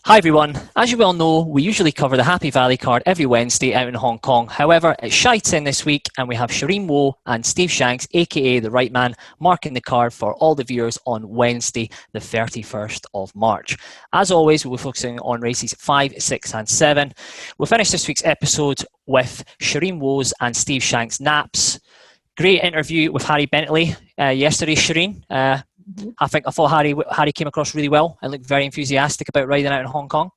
Hi everyone. As you well know, we usually cover the Happy Valley card every Wednesday out in Hong Kong. However, it's Sha Tin this week and we have Charene Woo and Steve Shanks, aka The Right Man, marking the card for all the viewers on Wednesday, the 31st of March. As always, we'll be focusing on races 5, 6 and 7. We'll finish this week's episode with Charene Woo's and Steve Shanks' naps. Great interview with Harry Bentley yesterday, Charene. I thought Harry came across really well and looked very enthusiastic about riding out in Hong Kong.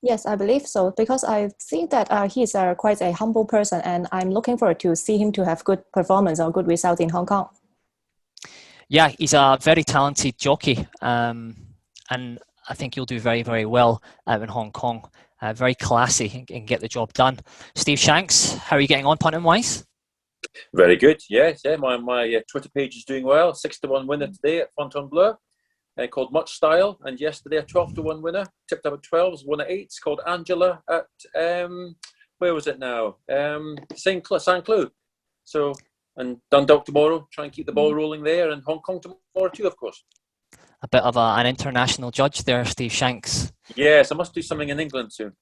Yes, I believe so, because I think that he's quite a humble person, and I'm looking forward to see him to have good performance or good result in Hong Kong. Yeah, he's a very talented jockey, and I think he'll do very, very well out in Hong Kong. Very classy and get the job done. Steve Shanks, how are you getting on punting-wise? Very good, yes. Yeah, my Twitter page is doing well. 6-1 winner today at Fontainebleau, called Much Style. And yesterday a 12-1 winner, tipped up at 12s, won at 8s, called Angela at, where was it now? Saint Cloud. So, and Dundalk tomorrow, try and keep the ball rolling there. And Hong Kong tomorrow too, of course. A bit of an international judge there, Steve Shanks. Yes, I must do something in England soon.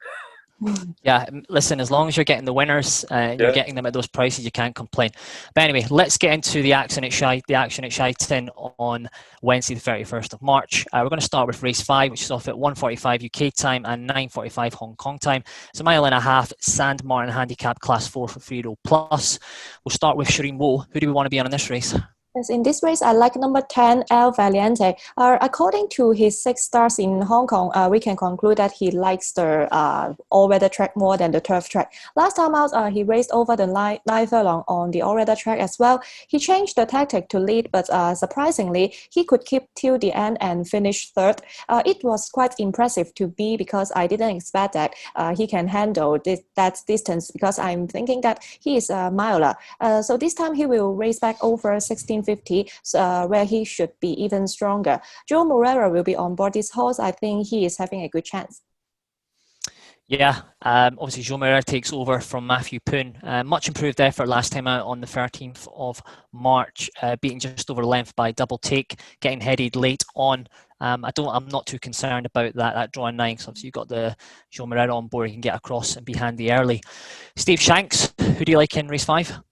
Yeah, listen, as long as you're getting the winners and you're getting them at those prices, you can't complain. But anyway, let's get into the action at Sha Tin on Wednesday, the 31st of March. We're going to start with race 5, which is off at 1:45 UK time and 9:45 Hong Kong time. It's a mile and a half, St. Martin Handicap Class 4 for 3-year-old plus. We'll start with Charene Woo. Who do we want to be on in this race? Yes, in this race, I like number 10, El Valiente. According to his 6 stars in Hong Kong, we can conclude that he likes the all-weather track more than the turf track. Last time out, he raced over the 9 furlong on the all-weather track as well. He changed the tactic to lead, but surprisingly, he could keep till the end and finish third. It was quite impressive to me because I didn't expect that he can handle that distance, because I'm thinking that he is a miler. So this time he will race back over 1650, where he should be even stronger. Joe Moreira will be on board this horse. I think he is having a good chance. Yeah, obviously Joe Moreira takes over from Matthew Poon. Much improved effort last time out on the 13th of March, beating just over length by Double Take, getting headed late on. I'm not too concerned about that drawing 9, so obviously you've got the Joe Moreira on board, you can get across and be handy early. Steve Shanks, who do you like in race 5?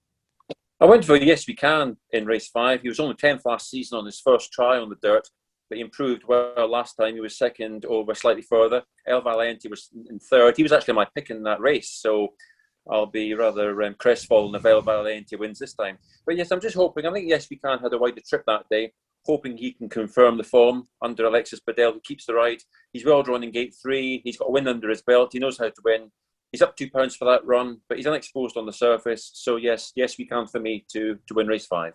I went for Yes We Can in race 5. He was only 10th last season on his first try on the dirt, but he improved well last time. He was second over slightly further. El Valiente was in third. He was actually my pick in that race, so I'll be rather crestfallen if El Valiente wins this time. But yes, I'm just hoping. I think Yes We Can had a wider trip that day, hoping he can confirm the form under Alexis Badel, who keeps the ride. He's well drawn in gate 3. He's got a win under his belt. He knows how to win. He's up £2 for that run, but he's unexposed on the surface. So yes, We Can for me to win race 5.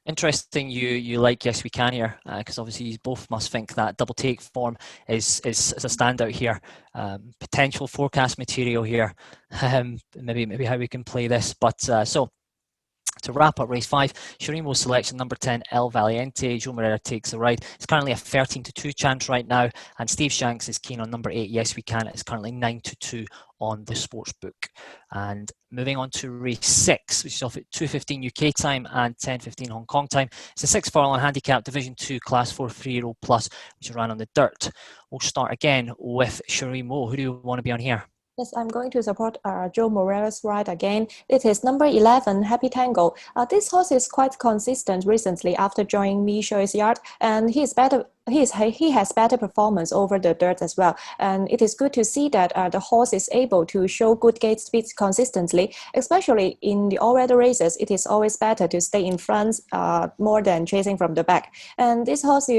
Interesting you like Yes We Can here, because obviously you both must think that Double Take form is a standout here. Potential forecast material here. Maybe how we can play this. But so to wrap up race 5, Charene Woo's selection number 10, El Valiente. Joe Moreira takes the ride. It's currently a 13-2 chance right now, and Steve Shanks is keen on number 8, Yes We Can. It's currently 9-2 on the sports book. And moving on to race 6, which is off at 2:15 UK time and 10:15 Hong Kong time. It's a 6 furlong handicap Division 2 Class 4 3-year-old plus, which ran on the dirt. We'll start again with Charene Woo. Who do you want to be on here? Yes, I'm going to support Joe Moreira's ride again. It is number 11, Happy Tango. This horse is quite consistent recently after joining Michel's yard, and he has better performance over the dirt as well. And it is good to see that the horse is able to show good gate speed consistently, especially in the all-weather races. It is always better to stay in front more than chasing from the back. And this horse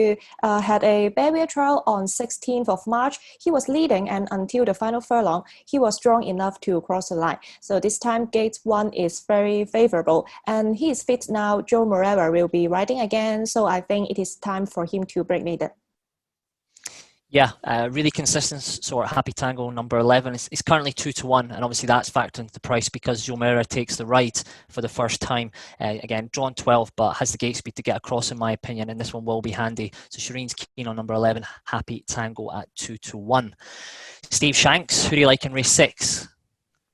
had a barrier trial on 16th of March. He was leading, and until the final furlong, he was strong enough to cross the line. So this time, gate 1 is very favorable, and he is fit now. Joe Moreira will be riding again, so I think it is time for him to break maiden. Yeah, really consistent sort. Happy Tango number 11 is currently 2-1, and obviously that's factored into the price because Joe Moreira takes the ride for the first time. Again, drawn 12, but has the gate speed to get across, in my opinion, and this one will be handy. So Sharene's keen on number 11, Happy Tango at 2-1. Steve Shanks, who do you like in race 6?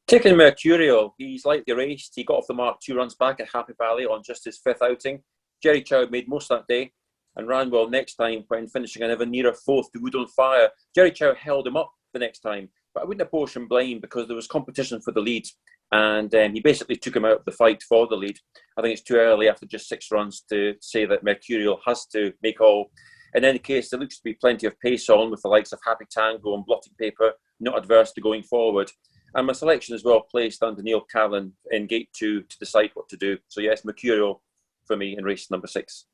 Taking Mercurial, he's lightly raced. He got off the mark 2 runs back at Happy Valley on just his 5th outing. Jerry Chow made most that day. and ran well next time when finishing an even nearer fourth to Wood on Fire. Jerry Chow held him up the next time, but I wouldn't approach him blind because there was competition for the lead, and he basically took him out of the fight for the lead. I think it's too early after just 6 runs to say that Mercurial has to make all. In any case, there looks to be plenty of pace on with the likes of Happy Tango and Blotting Paper, not adverse to going forward. And my selection is well placed under Neil Callan in gate 2 to decide what to do. So yes, Mercurial for me in race number 6.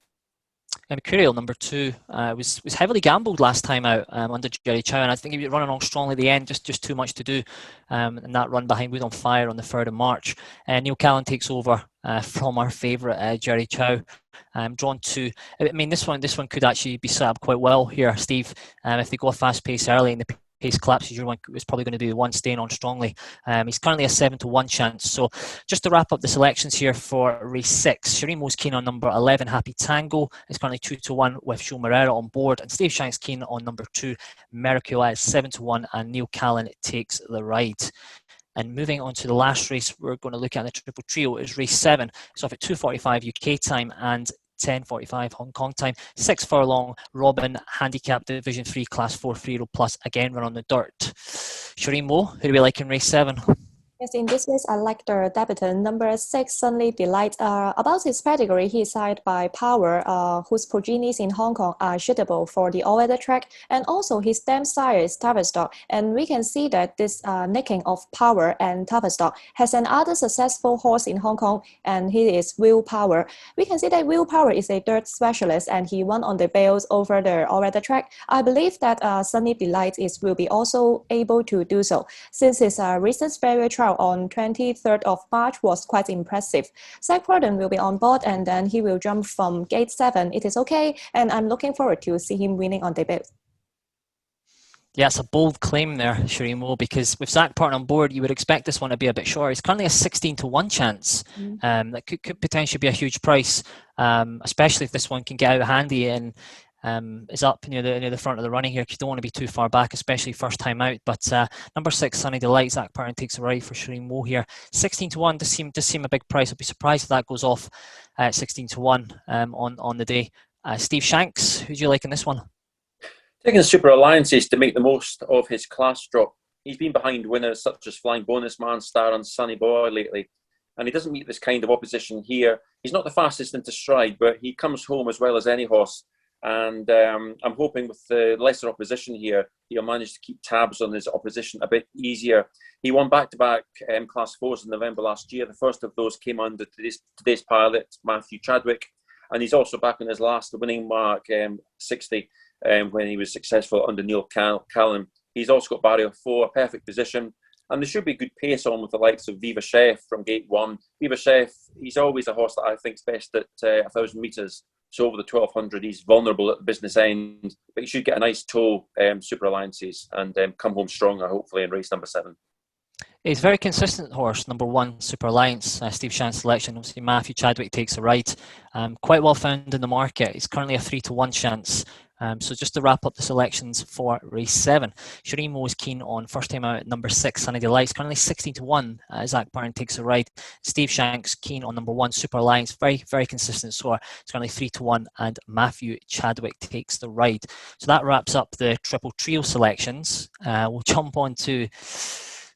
Mercurial number 2 was heavily gambled last time out under Jerry Chow, and I think he was running along strongly at the end, just too much to do in that run behind Wood on Fire on the 3rd of March. Neil Callan takes over from our favourite Jerry Chow. Drawn to, I mean, this one could actually be set up quite well here, Steve. If they go a fast pace early and the pace collapses, your one is probably going to be the one staying on strongly. He's currently a 7-1 chance. So just to wrap up the selections here for race 6, Charene Woo's keen on number 11, Happy Tango. Is currently 2-1 with Joe Morera on board, and Steve Shanks keen on number 2, Mercurial is 7-1, and Neil Callan takes the ride. And moving on to the last race, we're going to look at the Triple Trio. It's race 7. It's off at 2:45 UK time and 10:45 Hong Kong time. 6 furlong, Robin, Handicap, Division 3, Class 4, 3-year plus, again run on the dirt. Charene Woo, who do we like in race 7? Yes, in this race, I like the debutant, number 6, Sunny Delight. About his pedigree, he is sired by Power, whose progenies in Hong Kong are suitable for the all-weather track, and also his dam sire is Tavistock. And we can see that this nicking of Power and Tavistock has another successful horse in Hong Kong, and he is Will Power. We can see that Will Power is a dirt specialist, and he won on the bails over the all-weather track. I believe that Sunny Delight will be also able to do so, since his recent farewell trial on 23rd of March was quite impressive. Zach Purdon will be on board, and then he will jump from gate 7. It is okay, and I'm looking forward to see him winning on debut. Yeah, it's a bold claim there, Charene Woo, because with Zach Purdon on board, you would expect this one to be a bit short. It's currently a 16-1 chance. That could potentially be a huge price, especially if this one can get out handy and is up near the front of the running here. You don't want to be too far back, especially first time out. But number 6, Sunny Delight, Zach Purdon takes a ride for Charene Woo here. 16-1 does seem a big price. I'll be surprised if that goes off at 16-1 on the day. Steve Shanks, who do you like in this one? Taking Super Alliances to make the most of his class drop. He's been behind winners such as Flying Bonus Man, Star and Sunny Boy lately, and he doesn't meet this kind of opposition here. He's not the fastest into stride, but he comes home as well as any horse. And I'm hoping with the lesser opposition here, he'll manage to keep tabs on his opposition a bit easier. He won back-to-back Class 4s in November last year. The first of those came under today's pilot, Matthew Chadwick. And he's also back on his last winning mark, 60, when he was successful under Neil Callan. He's also got barrier 4, a perfect position. And there should be good pace on with the likes of Viva Chef from gate 1. Viva Chef, he's always a horse that I think's best at 1,000 metres. So over the 1,200, he's vulnerable at the business end, but he should get a nice toe, Super Alliances, and come home stronger, hopefully, in race number 7. He's a very consistent horse, number 1, Super Alliance, Steve Shanks selection. Obviously, Matthew Chadwick takes a ride. Quite well found in the market. He's currently a 3-1 chance. So just to wrap up the selections for race 7, Charene Woo is keen on first time out number 6, Sunny Delight, currently 16-1. Zach Purdon takes a ride. Steve Shanks keen on number 1, Super Alliance, very, very consistent soar. It's currently 3-1, and Matthew Chadwick takes the ride. So that wraps up the Triple Trio selections. We'll jump on to,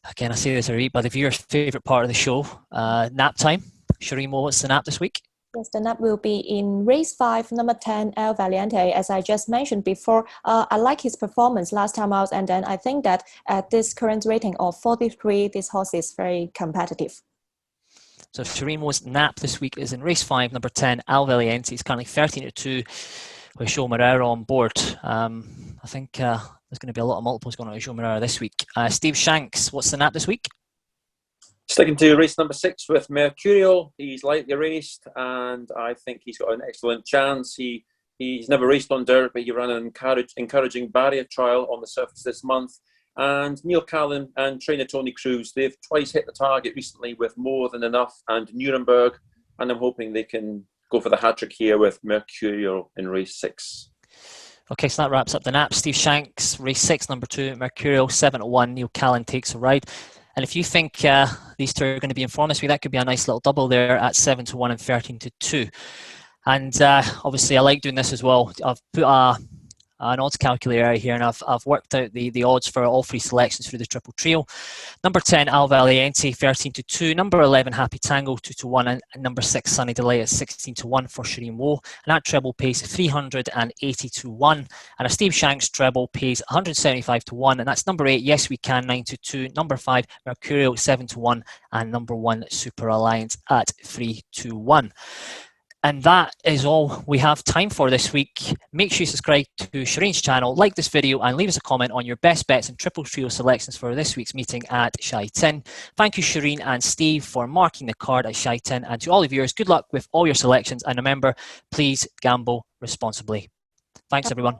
again, I say this every week, but the viewer's favourite part of the show, nap time. Charene Woo, what's the nap this week? Yes, the nap will be in race 5, number 10, El Valiente. As I just mentioned before, I like his performance last time out, and then I think that at this current rating of 43, this horse is very competitive. So Charene Woo's nap this week is in race 5, number 10, El Valiente. He's currently 13-2 with Joe Morera on board. I think there's going to be a lot of multiples going on with Joe Morera this week. Steve Shanks, what's the nap this week? Sticking to race number 6 with Mercurial. He's lightly raced, and I think he's got an excellent chance. He's never raced on dirt, but he ran an encouraging barrier trial on the surface this month. And Neil Callan and trainer Tony Cruz, they've twice hit the target recently with More Than Enough and Nuremberg, and I'm hoping they can go for the hat-trick here with Mercurial in race 6. Okay, so that wraps up the nap. Steve Shanks, race 6, number 2, Mercurial, 7-1. Neil Callan takes a ride. And if you think these two are going to be in form this week, that could be a nice little double there at 7-1 and 13-2. And obviously I like doing this as well. I've put an odds calculator here, and I've worked out the odds for all three selections through the triple trio. Number 10, Al Valiente, 13-2. Number 11, Happy Tango, 2-1. And number 6, Sunny Delight at 16-1 for Charene Woo. And that treble pays 380-1. And a Steve Shanks treble pays 175-1. And that's number 8, Yes We Can, 9-2. Number 5, Mercurial, 7-1. And number 1, Super Alliance at 3-1. And that is all we have time for this week. Make sure you subscribe to Charene's channel, like this video, and leave us a comment on your best bets and triple trio selections for this week's meeting at Sha Tin. Thank you, Charene and Steve, for marking the card at Sha Tin. And to all the viewers, good luck with all your selections. And remember, please gamble responsibly. Thanks, everyone.